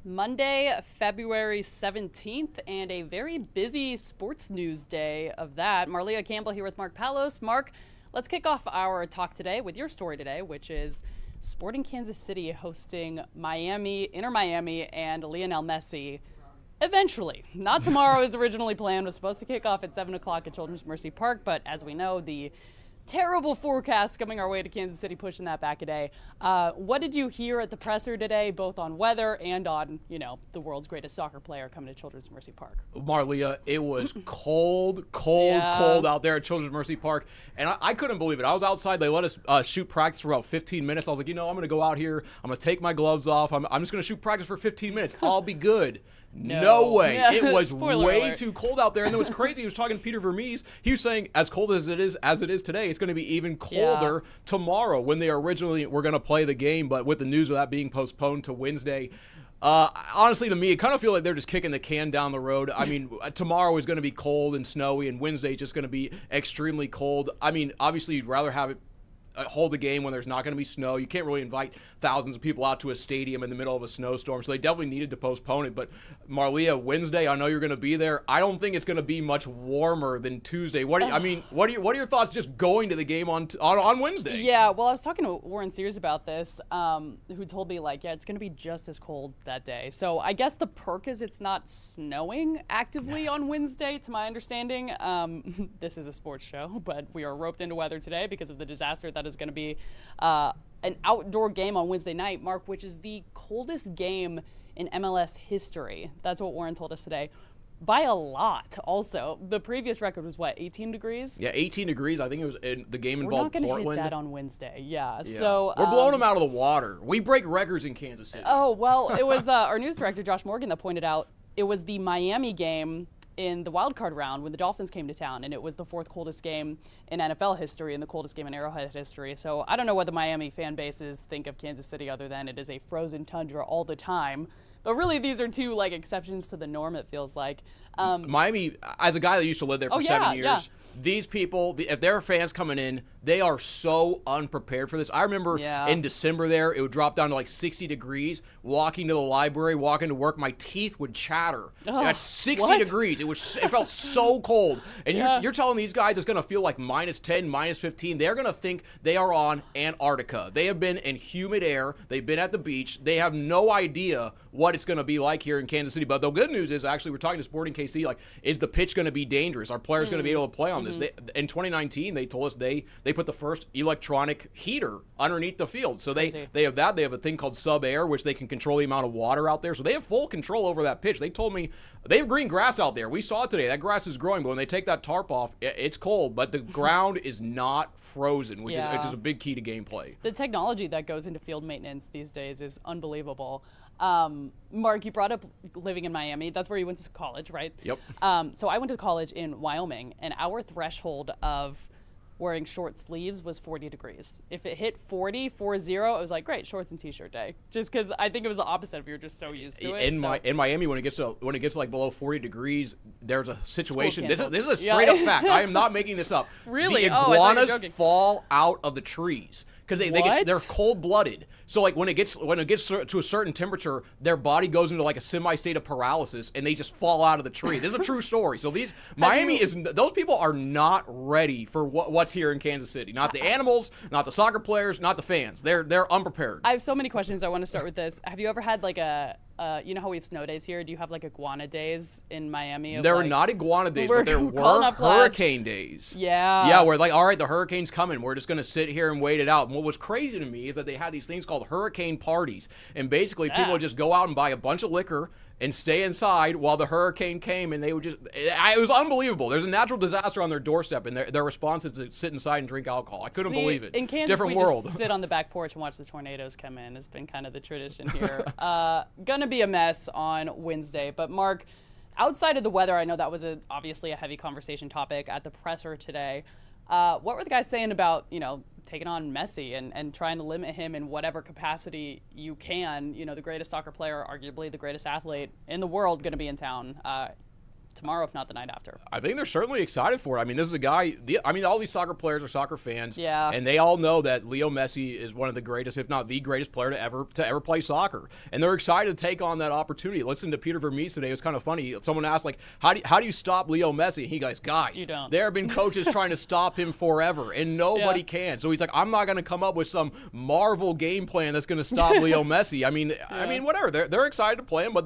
Monday, February 17th, and a very busy sports news day of that. Marleah Campbell here with Mark Palos. Mark, let's kick off our talk today with your story today, which is Sporting Kansas City hosting Inter Miami, and Lionel Messi. Eventually, not tomorrow as originally planned, was supposed to kick off at 7 o'clock at Children's Mercy Park, but as we know, the terrible forecast coming our way to Kansas City pushing that back a day. What did you hear at the presser today, both on weather and on, the world's greatest soccer player coming to Children's Mercy Park? Marleah, it was cold out there at Children's Mercy Park, and I couldn't believe it. I was outside. They let us shoot practice for about 15 minutes. I was like, I'm going to go out here. I'm going to take my gloves off. I'm just going to shoot practice for 15 minutes. I'll be good. No way. Yeah, it was way too cold out there. And then what's crazy, he was talking to Peter Vermees. He was saying, as cold as it is today, it's going to be even colder tomorrow when they originally were going to play the game. But with the news of that being postponed to Wednesday, honestly, to me, I kind of feel like they're just kicking the can down the road. I mean, tomorrow is going to be cold and snowy, and Wednesday is just going to be extremely cold. I mean, obviously, you'd rather have it hold the game when there's not going to be snow. You can't really invite thousands of people out to a stadium in the middle of a snowstorm, so they definitely needed to postpone it. But Marleah, Wednesday, I know you're going to be there. I don't think it's going to be much warmer than Tuesday. What are your thoughts just going to the game on Wednesday? Yeah, well, I was talking to Warren Sears about this, who told me it's going to be just as cold that day. So I guess the perk is it's not snowing actively on Wednesday, to my understanding. This is a sports show, but we are roped into weather today because of the disaster that is going to be an outdoor game on Wednesday night, Mark, which is the coldest game in MLS history. That's what Warren told us today. By a lot, also. The previous record was, 18 degrees? Yeah, 18 degrees. I think it was in the game involved Portland. We're not going to hit that on Wednesday. Yeah. So we're blowing them out of the water. We break records in Kansas City. Oh, well, it was our news director, Josh Morgan, that pointed out it was the Miami game in the wild card round when the Dolphins came to town, and it was the fourth coldest game in NFL history and the coldest game in Arrowhead history. So I don't know what the Miami fan bases think of Kansas City other than it is a frozen tundra all the time. But really, these are two exceptions to the norm, it feels like. Miami, as a guy that used to live there for 7 years, these people, if they're fans coming in, they are so unprepared for this. I remember in December there, it would drop down to 60 degrees. Walking to the library, walking to work, my teeth would chatter. That's 60 degrees. It felt so cold. And you're telling these guys it's going to feel like minus 10, minus 15. They're going to think they are on Antarctica. They have been in humid air. They've been at the beach. They have no idea what it's going to be like here in Kansas City. But the good news is, actually, we're talking to Sporting KC, is the pitch going to be dangerous? Are players going to be able to play on this? In 2019, they told us they put the first electronic heater underneath the field. So they have that. They have a thing called sub-air, which they can control the amount of water out there. So they have full control over that pitch. They told me they have green grass out there. We saw it today. That grass is growing, but when they take that tarp off, it's cold. But the ground is not frozen, which is a big key to gameplay. The technology that goes into field maintenance these days is unbelievable. Mark, you brought up living in Miami. That's where you went to college, right? Yep. So I went to college in Wyoming, and our threshold of wearing short sleeves was 40 degrees. If it hit 40, it was like, great, shorts and t-shirt day. Just because I think it was the opposite of you're just so used to it. In Miami, when it gets to below 40 degrees, there's a situation. This is a straight up fact. I am not making this up. Really? The iguanas fall out of the trees because they're cold blooded. So when it gets to a certain temperature, their body goes into a semi-state of paralysis, and they just fall out of the tree. This is a true story. So those people are not ready for what's here in Kansas City. Not the animals, not the soccer players, not the fans. They're unprepared. I have so many questions. I want to start with this. Have you ever had you know how we have snow days here? Do you have iguana days in Miami? There are not iguana days, but there were hurricane days. Yeah. Yeah, where all right, the hurricane's coming. We're just going to sit here and wait it out. And what was crazy to me is that they had these things called hurricane parties. And basically people would just go out and buy a bunch of liquor and stay inside while the hurricane came, and they would it was unbelievable. There's a natural disaster on their doorstep, and their response is to sit inside and drink alcohol. I couldn't believe it. In Kansas, different we world. Just sit on the back porch and watch the tornadoes come in. It's been kind of the tradition here. Gonna be a mess on Wednesday. But Mark, outside of the weather, I know that was obviously a heavy conversation topic at the presser today. What were the guys saying about, taking on Messi and trying to limit him in whatever capacity you can? The greatest soccer player, arguably the greatest athlete in the world, going to be in town. tomorrow, if not the night after. I think they're certainly excited for it. I mean, this is a guy, all these soccer players are soccer fans. Yeah. And they all know that Leo Messi is one of the greatest, if not the greatest player to ever play soccer. And they're excited to take on that opportunity. Listen to Peter Vermees today. It was kind of funny. Someone asked, like, how do you stop Leo Messi? And he goes, guys, you don't. There have been coaches trying to stop him forever, and nobody can. So he's like, I'm not going to come up with some Marvel game plan that's going to stop Leo Messi. I mean, whatever. They're excited to play him, but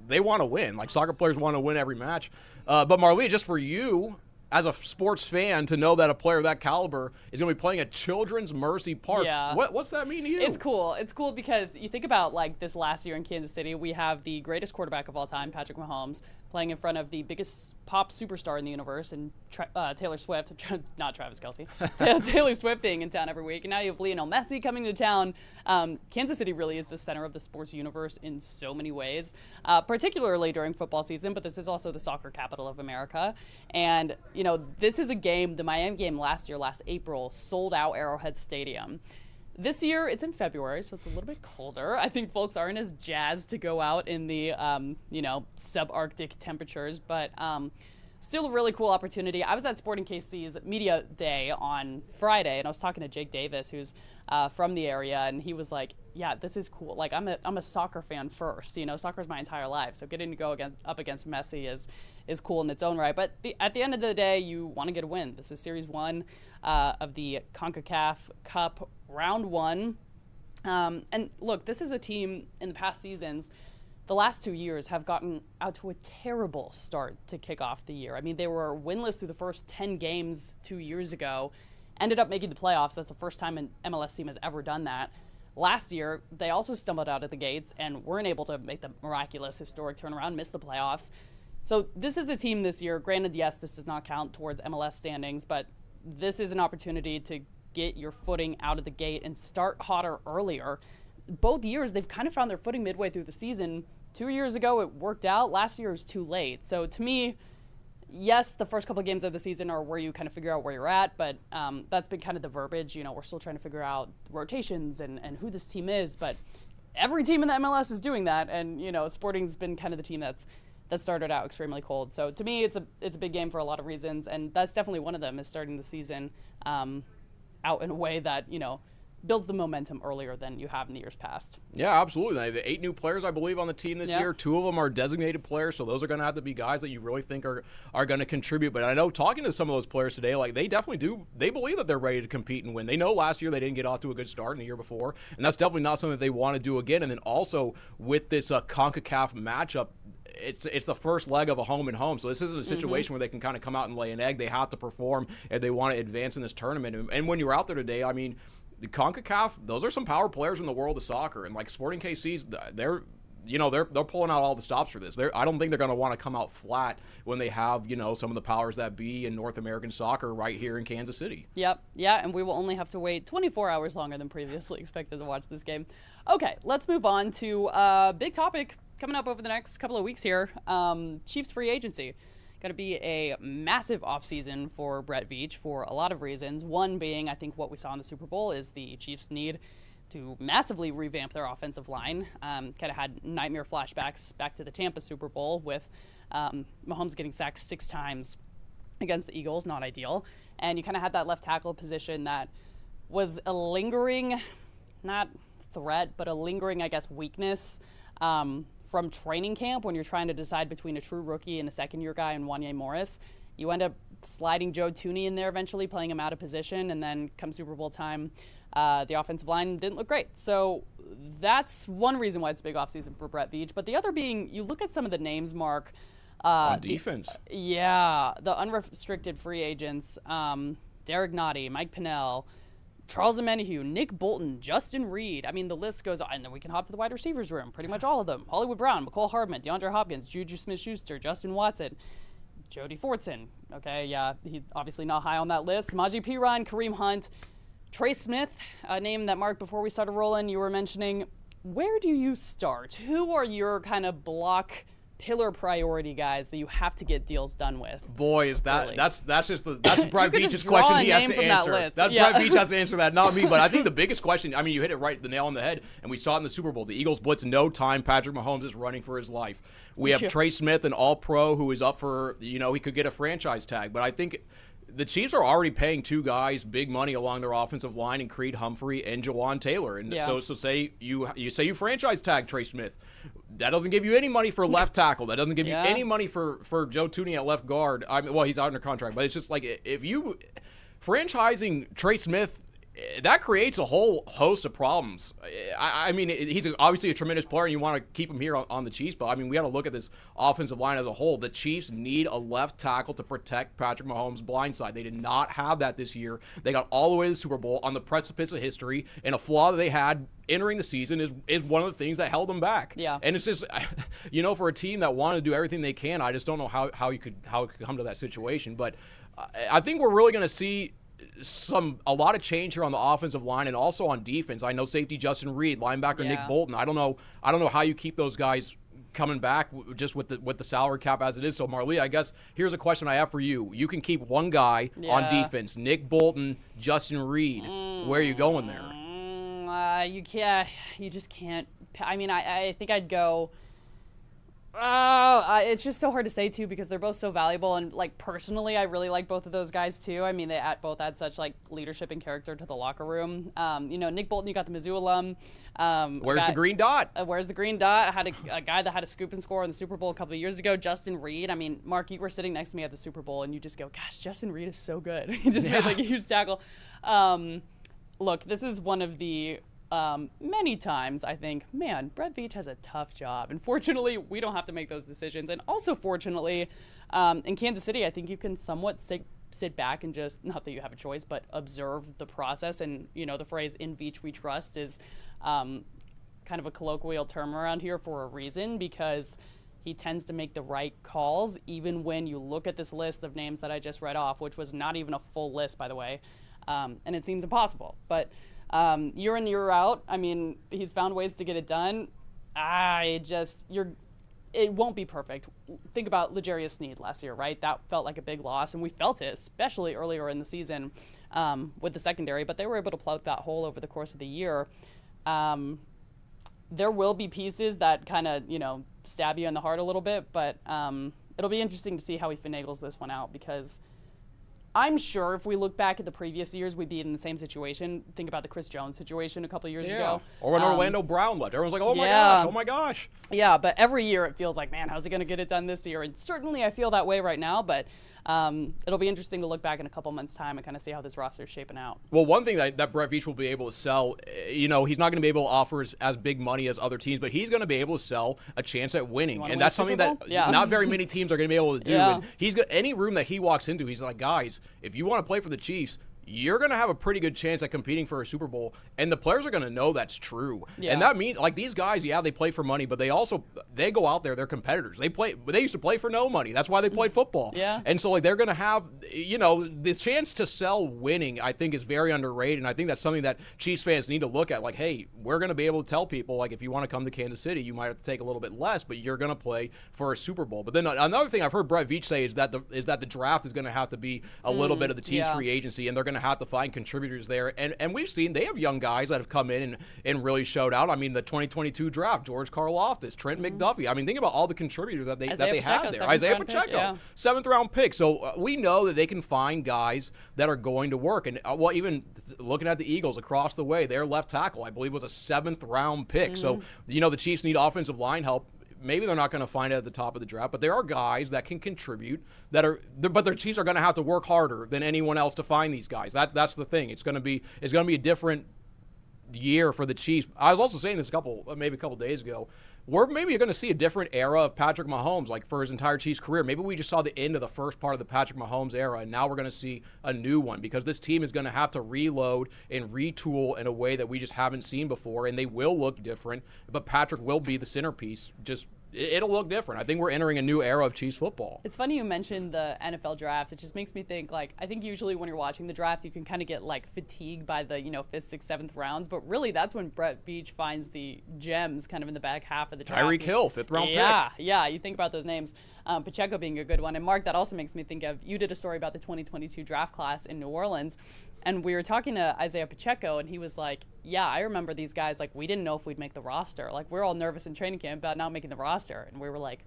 they want to win. Like, soccer players want to win every match. But Marleah, just for you, as a sports fan, to know that a player of that caliber is going to be playing at Children's Mercy Park, what's that mean to you? It's cool. It's cool because you think about, like, this last year in Kansas City, we have the greatest quarterback of all time, Patrick Mahomes, playing in front of the biggest pop superstar in the universe, and Taylor Swift, not Travis Kelce, Taylor Swift being in town every week. And now you have Lionel Messi coming to town. Kansas City really is the center of the sports universe in so many ways, particularly during football season, but this is also the soccer capital of America. And, this is a game, the Miami game last April, sold out Arrowhead Stadium. This year, it's in February, so it's a little bit colder. I think folks aren't as jazzed to go out in the, subarctic temperatures, but still a really cool opportunity. I was at Sporting KC's Media Day on Friday, and I was talking to Jake Davis, who's from the area, and he was like, yeah, this is cool. Like, I'm a soccer fan first. Soccer's my entire life, so getting to go up against Messi is cool in its own right. But at the end of the day, you want to get a win. This is Series 1 of the CONCACAF Cup Round 1. And look, this is a team in the past seasons, the last 2 years, have gotten out to a terrible start to kick off the year. I mean, they were winless through the first 10 games 2 years ago, ended up making the playoffs. That's the first time an MLS team has ever done that. Last year, they also stumbled out of the gates and weren't able to make the miraculous, historic turnaround, miss the playoffs. So this is a team this year. Granted, yes, this does not count towards MLS standings, but this is an opportunity to get your footing out of the gate and start hotter earlier. Both years, they've kind of found their footing midway through the season. 2 years ago, it worked out. Last year, it was too late. So to me, yes, the first couple of games of the season are where you kind of figure out where you're at, but that's been kind of the verbiage. We're still trying to figure out rotations and who this team is, but every team in the MLS is doing that, and Sporting's been kind of the team that started out extremely cold. So to me, it's a big game for a lot of reasons, and that's definitely one of them, is starting the season out in a way that builds the momentum earlier than you have in the years past. Yeah, absolutely. They have 8 new players, I believe, on the team this year. 2 of them are designated players, so those are going to have to be guys that you really think are going to contribute. But I know, talking to some of those players today, like, they definitely do. They believe that they're ready to compete and win. They know last year they didn't get off to a good start, and the year before, and that's definitely not something that they want to do again. And then also with this CONCACAF matchup, it's the first leg of a home and home, so this isn't a situation where they can kind of come out and lay an egg. They have to perform if they want to advance in this tournament. And when you're out there today, I mean, the CONCACAF, those are some power players in the world of soccer, and like Sporting KC's, they're pulling out all the stops for this. I don't think they're going to want to come out flat when they have some of the powers that be in North American soccer right here in Kansas City. Yep, yeah, and we will only have to wait 24 hours longer than previously expected to watch this game. Okay, let's move on to a big topic coming up over the next couple of weeks here. Chiefs free agency. Going to be a massive offseason for Brett Veach for a lot of reasons. One being, I think what we saw in the Super Bowl is the Chiefs need to massively revamp their offensive line. Kind of had nightmare flashbacks back to the Tampa Super Bowl with Mahomes getting sacked 6 times against the Eagles, not ideal. And you kind of had that left tackle position that was a lingering, not threat, but a lingering, I guess, weakness from training camp when you're trying to decide between a true rookie and a second-year guy in Wanye Morris. You end up sliding Joe Thuney in there eventually, playing him out of position, and then come Super Bowl time, the offensive line didn't look great. So that's one reason why it's a big offseason for Brett Veach. But the other being, you look at some of the names, Mark. On defense. The unrestricted free agents, Derek Nottie, Mike Pinnell, Charles Omenihu, Nick Bolton, Justin Reed. I mean, the list goes on. And then we can hop to the wide receivers room. Pretty much all of them. Hollywood Brown, McCole Hardman, DeAndre Hopkins, Juju Smith-Schuster, Justin Watson, Jody Fortson. Okay, yeah, he's obviously not high on that list. Samaje Perine, Kareem Hunt, Trey Smith, a name that, Mark, before we started rolling, you were mentioning. Where do you start? Who are your kind of block pillar priority guys that you have to get deals done with. Boy, is that really. that's Brett Veach's question he has to answer. That's Brett Veach has to answer that, not me. But I think the biggest question, I mean, you hit it right, the nail on the head, and we saw it in the Super Bowl. The Eagles blitz in no time. Patrick Mahomes is running for his life. We have Trey Smith, an All-Pro, who is up for, he could get a franchise tag. But I think the Chiefs are already paying two guys big money along their offensive line in Creed Humphrey and Jawan Taylor. And so say you franchise tag Trey Smith. That doesn't give you any money for left tackle. That doesn't give you any money for Joe Thuney at left guard. I mean, well, he's out under contract, but it's just like if you franchising Trey Smith, that creates a whole host of problems. I mean, he's obviously a tremendous player, and you want to keep him here on the Chiefs, but I mean, we got to look at this offensive line as a whole. The Chiefs need a left tackle to protect Patrick Mahomes' blind side. They did not have that this year. They got all the way to the Super Bowl on the precipice of history, and a flaw that they had entering the season is one of the things that held them back. Yeah. And it's just, for a team that wanted to do everything they can, I just don't know how it could come to that situation. But I think we're really going to see a lot of change here on the offensive line and also on defense. I know safety Justin Reed, linebacker Nick Bolton. I don't know how you keep those guys coming back just with the salary cap as it is. So Marleah, I guess here's a question I have for you. You can keep one guy on defense, Nick Bolton, Justin Reed. Where are you going there? You just can't. I mean, I think I'd go. It's just so hard to say too because they're both so valuable, and like personally, I really like both of those guys too. I mean, they both add such like leadership and character to the locker room. Nick Bolton, you got the Mizzou alum. Where's the green dot? Where's the green dot? I had a guy that had a scoop and score in the Super Bowl a couple of years ago, Justin Reed. I mean, Mark, you were sitting next to me at the Super Bowl, and you just go, "Gosh, Justin Reed is so good." He just made like a huge tackle. Look, this is one of the. Many times I think, man, Brett Veach has a tough job. And fortunately, we don't have to make those decisions. And also, fortunately, in Kansas City, I think you can somewhat sit back and just, not that you have a choice, but observe the process. And, the phrase, in Veach we trust, is kind of a colloquial term around here for a reason, because he tends to make the right calls, even when you look at this list of names that I just read off, which was not even a full list, by the way. And it seems impossible. But year in, year out, I mean, he's found ways to get it done. It won't be perfect. Think about L'Jarius Sneed last year, right? That felt like a big loss, and we felt it, especially earlier in the season with the secondary, but they were able to plug that hole over the course of the year. There will be pieces that kind of, stab you in the heart a little bit, but it'll be interesting to see how he finagles this one out, because I'm sure if we look back at the previous years, we'd be in the same situation. Think about the Chris Jones situation a couple of years ago. Or when Orlando Brown left. Everyone's like, oh my gosh. Yeah, but every year it feels like, man, how's he going to get it done this year? And certainly I feel that way right now, but it'll be interesting to look back in a couple months' time and kind of see how this roster is shaping out. Well, one thing that Brett Veach will be able to sell, he's not going to be able to offer as big money as other teams, but he's going to be able to sell a chance at winning. And that's something that not very many teams are going to be able to do. And he's got any room that he walks into, he's like, guys, if you want to play for the Chiefs, you're going to have a pretty good chance at competing for a Super Bowl, and the players are going to know that's true. Yeah. And that means, like, these guys, they play for money, but they go out there, they're competitors. They used to play for no money. That's why they played football. And so, like, they're going to have, the chance to sell winning, I think, is very underrated, and I think that's something that Chiefs fans need to look at. Like, hey, we're going to be able to tell people, like, if you want to come to Kansas City, you might have to take a little bit less, but you're going to play for a Super Bowl. But then another thing I've heard Brett Veach say is that the draft is going to have to be a little bit of the Chiefs free agency, and they're going to have to find contributors there. And we've seen they have young guys that have come in and really showed out. I mean, the 2022 draft, George Karlaftis, Trent McDuffie. I mean, think about all the contributors that they had there. Isaiah Pacheco, 7th round pick. So we know that they can find guys that are going to work. And even looking at the Eagles across the way, their left tackle, I believe, was a 7th round pick. So, the Chiefs need offensive line help. Maybe they're not going to find it at the top of the draft, but there are guys that can contribute but their Chiefs are going to have to work harder than anyone else to find these guys. That's the thing. It's going to be a different year for the Chiefs. I was also saying this maybe a couple days ago. We're maybe going to see a different era of Patrick Mahomes, like for his entire Chiefs career. Maybe we just saw the end of the first part of the Patrick Mahomes era, and now we're going to see a new one, because this team is going to have to reload and retool in a way that we just haven't seen before, and they will look different, but Patrick will be the centerpiece, just it'll look different. I think we're entering a new era of Chiefs football. It's funny you mentioned the NFL draft. It just makes me think, like, I think usually when you're watching the draft, you can kind of get, like, fatigued by the, 5th, 6th, 7th rounds. But really, that's when Brett Beach finds the gems kind of in the back half of the draft. Tyreek Hill, 5th-round pick. Yeah, you think about those names. Pacheco being a good one. And, Mark, that also makes me think of, you did a story about the 2022 draft class in New Orleans. And we were talking to Isaiah Pacheco, and he was like, yeah, I remember these guys, like, we didn't know if we'd make the roster. Like, we're all nervous in training camp about not making the roster. And we were like,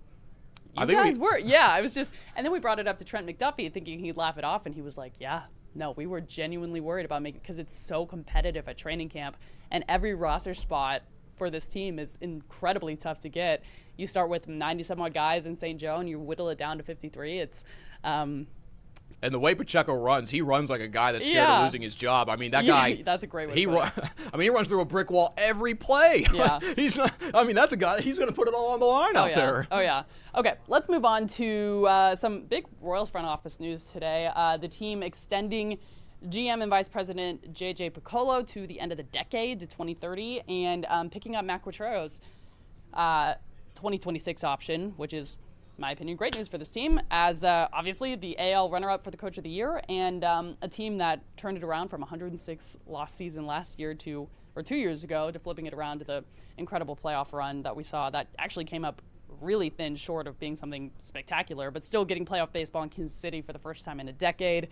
you guys were. Yeah, I was just, and then we brought it up to Trent McDuffie thinking he'd laugh it off, and he was like, yeah, no, we were genuinely worried about making, because it's so competitive at training camp, and every roster spot for this team is incredibly tough to get. You start with 90-some-odd guys in St. Joe, and you whittle it down to 53. It's, and the way Pacheco runs, he runs like a guy that's scared of losing his job. I mean, that guy. That's a great way to put it. He runs through a brick wall every play. Yeah. He's not. I mean, that's a guy. He's going to put it all on the line out there. Oh yeah. Okay, let's move on to some big Royals front office news today. The team extending GM and Vice President J.J. Piccolo to the end of the decade, to 2030, and picking up Matt Quattro's 2026 option, which is, in my opinion, great news for this team, as obviously the AL runner-up for the Coach of the Year, and a team that turned it around from 106 loss season last year to, or 2 years ago, to flipping it around to the incredible playoff run that we saw that actually came up really thin short of being something spectacular, but still getting playoff baseball in Kansas City for the first time in a decade.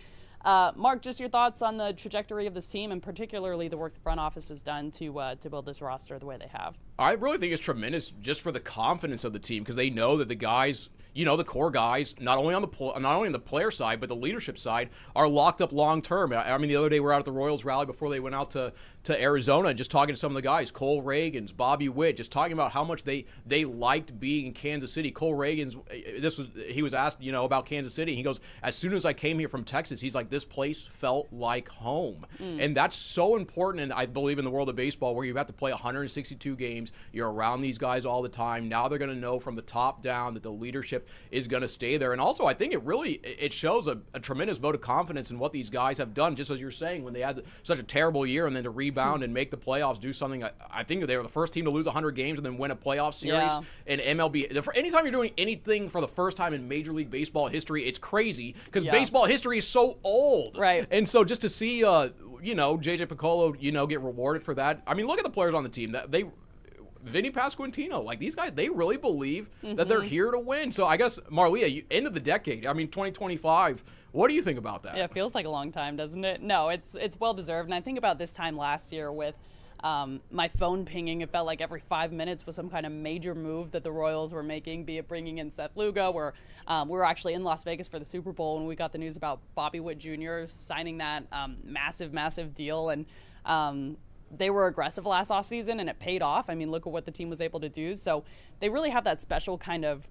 Mark, just your thoughts on the trajectory of this team, and particularly the work the front office has done to build this roster the way they have. I really think it's tremendous just for the confidence of the team, because they know that the guys, the core guys, not only on the player side but the leadership side, are locked up long term. I mean, the other day we were out at the Royals rally before they went out to Arizona, just talking to some of the guys, Cole Reagans, Bobby Witt, just talking about how much they liked being in Kansas City. Cole Reagans, he was asked, about Kansas City. He goes, as soon as I came here from Texas, he's like, this place felt like home. And that's so important, and I believe in the world of baseball, where you have to play 162 games. You're around these guys all the time. Now they're going to know from the top down that the leadership is going to stay there. And also, I think it shows a tremendous vote of confidence in what these guys have done, just as you're saying, when they had such a terrible year and then to rebound and make the playoffs, do something. I think they were the first team to lose 100 games and then win a playoff series in MLB. Anytime you're doing anything for the first time in Major League Baseball history, it's crazy, because baseball history is so old. Right. And so just to see, J.J. Piccolo, get rewarded for that. I mean, look at the players on the team. Vinny Pasquantino, like, these guys, they really believe that they're here to win. So I guess, Marleah, end of the decade, 2025, what do you think about that? Yeah, it feels like a long time, doesn't it? No, it's well-deserved. And I think about this time last year with my phone pinging. It felt like every 5 minutes was some kind of major move that the Royals were making, be it bringing in Seth Lugo, or we were actually in Las Vegas for the Super Bowl when we got the news about Bobby Witt Jr. signing that massive deal. And they were aggressive last offseason, and it paid off. I mean, look at what the team was able to do. So they really have that special kind of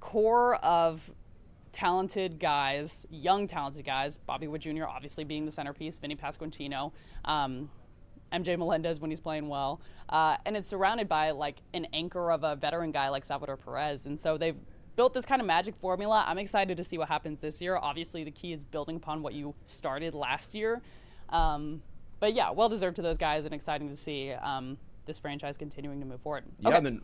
core of talented guys, young talented guys, Bobby Witt Jr. obviously being the centerpiece, Vinny Pasquantino, MJ Melendez when he's playing well. And it's surrounded by, like, an anchor of a veteran guy like Salvador Perez. And so they've built this kind of magic formula. I'm excited to see what happens this year. Obviously, the key is building upon what you started last year. But yeah, well-deserved to those guys, and exciting to see this franchise continuing to move forward. Yeah, okay. And then,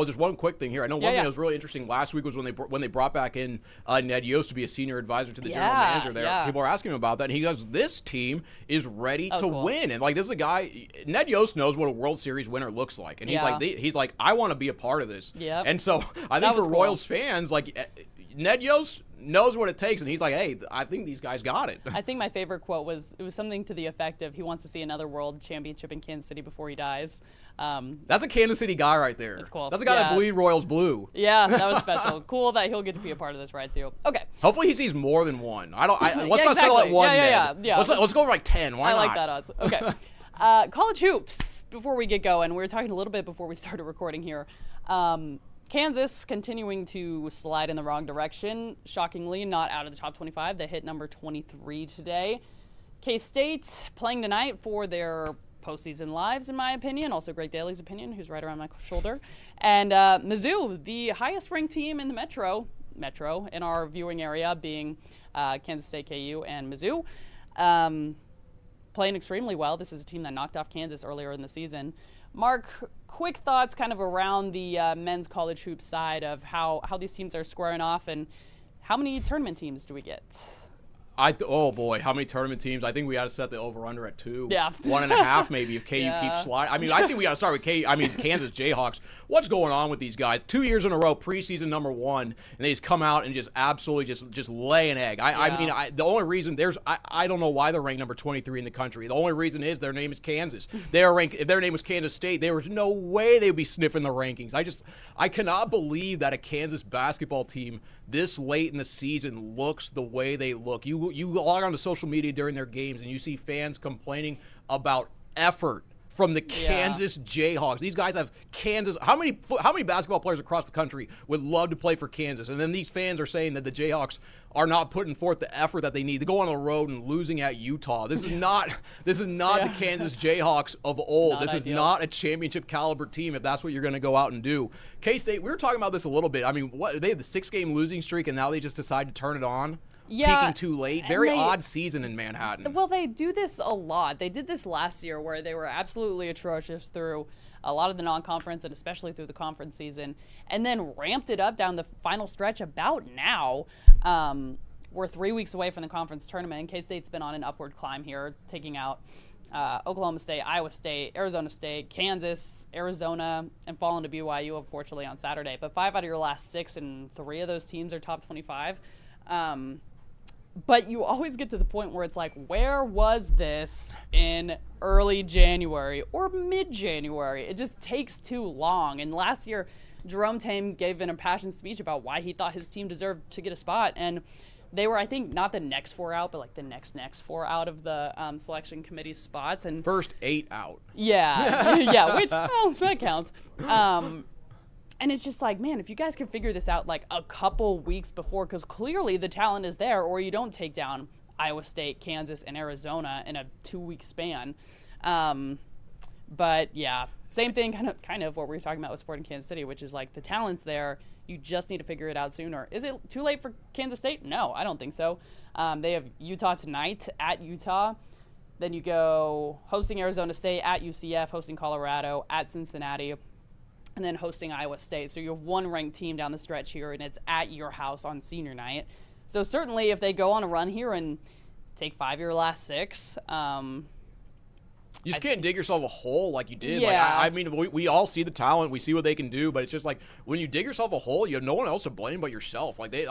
just one quick thing here. I know one thing that was really interesting last week was when they brought back in Ned Yost to be a senior advisor to the general manager there. Yeah. People are asking him about that, and he goes, this team is ready to win. And, like, this is a guy, Ned Yost knows what a World Series winner looks like. And he's like, I want to be a part of this. Yep. And so I think for Royals fans, like, Ned Yost knows what it takes, and he's like, hey, I think these guys got it. I think my favorite quote was something to the effect of, he wants to see another world championship in Kansas City before he dies. That's a Kansas City guy right there. That's cool. That's a guy that bleed Royals blue. Yeah, that was special. Cool that he'll get to be a part of this ride too. Okay. Hopefully he sees more than one. Let's not settle at one. Yeah. Let's go for like 10. Why not? I like that odds. Okay. College hoops. Before we get going, we were talking a little bit before we started recording here. Kansas continuing to slide in the wrong direction. Shockingly, not out of the top 25. They hit number 23 today. K-State playing tonight for their postseason lives, in my opinion. Also Greg Daly's opinion, who's right around my shoulder. And Mizzou, the highest-ranked team in the Metro in our viewing area, being Kansas State, KU, and Mizzou. Playing extremely well. This is a team that knocked off Kansas earlier in the season. Mark, quick thoughts kind of around the men's college hoops side of how these teams are squaring off, and how many tournament teams do we get? Oh boy, how many tournament teams? I think we got to set the over/under at 2. Yeah. 1.5 maybe if KU keeps sliding. I mean, I think we got to start with Kansas Jayhawks. What's going on with these guys? 2 years in a row, preseason number 1, and they just come out and just absolutely just lay an egg. I mean, the only reason I don't know why they're ranked number 23 in the country. The only reason is their name is Kansas. They are ranked. If their name was Kansas State, there was no way they would be sniffing the rankings. I cannot believe that a Kansas basketball team this late in the season looks the way they look. You log on to social media during their games and you see fans complaining about effort from the Kansas Jayhawks. These guys have Kansas. How many basketball players across the country would love to play for Kansas? And then these fans are saying that the Jayhawks are not putting forth the effort that they need to go on the road and losing at Utah. This is not the Kansas Jayhawks of old. This is not a championship caliber team if that's what you're going to go out and do. K-State, we were talking about this a little bit. I mean, they had the 6-game losing streak and now they just decide to turn it on. Yeah, peaking too late. Very odd season in Manhattan. Well, they do this a lot. They did this last year where they were absolutely atrocious through a lot of the non-conference and especially through the conference season, and then ramped it up down the final stretch about now. We're 3 weeks away from the conference tournament, and K-State's been on an upward climb here, taking out Oklahoma State, Iowa State, Arizona State, Kansas, Arizona, and falling to BYU, unfortunately, on Saturday. But 5 out of your last 6, and 3 of those teams are top 25. But you always get to the point where it's like, where was this in early January or mid-January? It just takes too long. And last year, Jerome Tame gave an impassioned speech about why he thought his team deserved to get a spot. And they were, I think, not the next 4 out, but like the next 4 out of the selection committee spots. And first 8 out. Yeah, yeah, which, well, that counts. And it's just like, man, if you guys could figure this out like a couple weeks before, because clearly the talent is there, or you don't take down Iowa State, Kansas, and Arizona in a 2-week span. But yeah, same thing, kind of what we were talking about with Sporting Kansas City, which is like the talent's there. You just need to figure it out sooner. Is it too late for Kansas State? No, I don't think so. They have Utah tonight at Utah. Then you go hosting Arizona State, at UCF, hosting Colorado, at Cincinnati, and then hosting Iowa State. So you have one ranked team down the stretch here, and it's at your house on senior night. So certainly if they go on a run here and take 5 of your last 6, you just can't dig yourself a hole like you did. Yeah. Like, I mean, we all see the talent. We see what they can do. But it's just like when you dig yourself a hole, you have no one else to blame but yourself. Like, it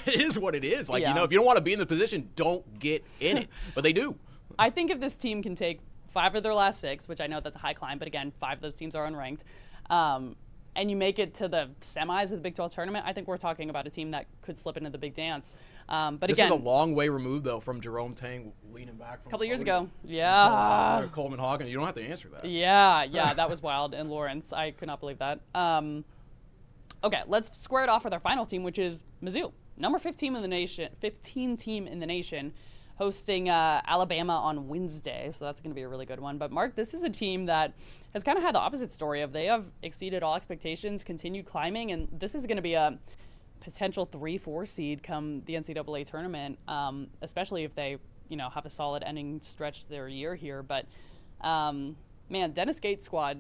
is what it is. Like, if you don't want to be in the position, don't get in it. But they do. I think if this team can take 5 of their last 6, which I know that's a high climb, but again, 5 of those teams are unranked, and you make it to the semis of the Big 12 tournament, I think we're talking about a team that could slip into the big dance. But this again, is a long way removed, though, from Jerome Tang leaning back from a couple of years ago. Yeah. Coleman Hawkins. You don't have to answer that. Yeah, that was wild. And Lawrence, I could not believe that. Okay, let's square it off with our final team, which is Mizzou, number 15 in the nation, 15 team in the nation, hosting Alabama on Wednesday, so that's going to be a really good one. But Mark, this is a team that has kind of had the opposite story of they have exceeded all expectations, continued climbing, and this is going to be a potential 3-4 seed come the NCAA tournament, especially if they, have a solid ending stretch to their year here. But man, Dennis Gates' squad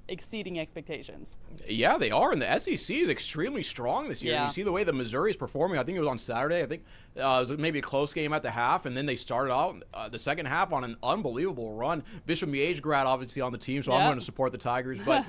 exceeding expectations. Yeah, they are, and the SEC is extremely strong this year. You see the way that Missouri is performing. I think it was on Saturday. I think it was maybe a close game at the half, and then they started out the second half on an unbelievable run. Bishop Miege grad obviously on the team, so I'm going to support the Tigers. But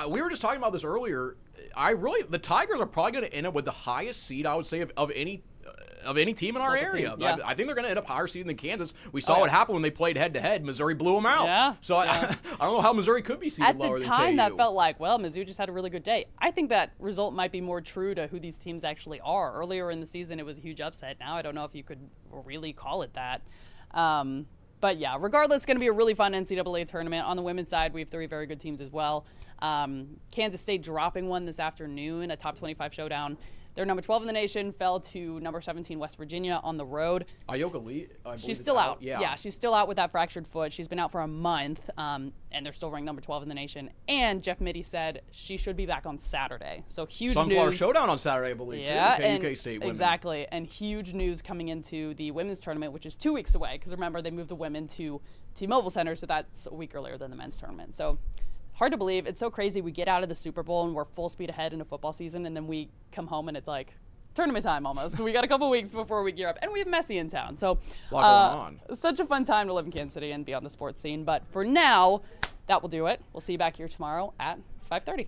we were just talking about this earlier. The Tigers are probably going to end up with the highest seed, I would say, of any team in our area. I think they're going to end up higher seed than Kansas. We saw what happened when they played head-to-head. Missouri blew them out. So I don't know how Missouri could be seeded lower than KU. At the time, that felt like, well, Mizzou just had a really good day. I think that result might be more true to who these teams actually are. Earlier in the season, it was a huge upset. Now I don't know if you could really call it that. But yeah, regardless, it's going to be a really fun NCAA tournament. On the women's side, we have 3 very good teams as well. Kansas State dropping one this afternoon, a top 25 showdown They're number 12 in the nation, fell to number 17 West Virginia on the road. Ayoka Lee, she's still out. Yeah, she's still out with that fractured foot. She's been out for a month, and they're still ranked number 12 in the nation. And Jeff Mittie said she should be back on Saturday. So huge Sunflower news. Showdown on Saturday, I believe. Yeah, too. and UK State women. exactly. And huge news coming into the women's tournament, which is 2 weeks away. Because remember, they moved the women to T-Mobile Center, so that's a week earlier than the men's tournament. So hard to believe. It's so crazy. We get out of the Super Bowl and we're full speed ahead in a football season, and then we come home and it's like tournament time almost. We got a couple weeks before we gear up, and we have Messi in town. So a lot going on. Such a fun time to live in Kansas City and be on the sports scene. But for now, that will do it. We'll see you back here tomorrow at 5:30.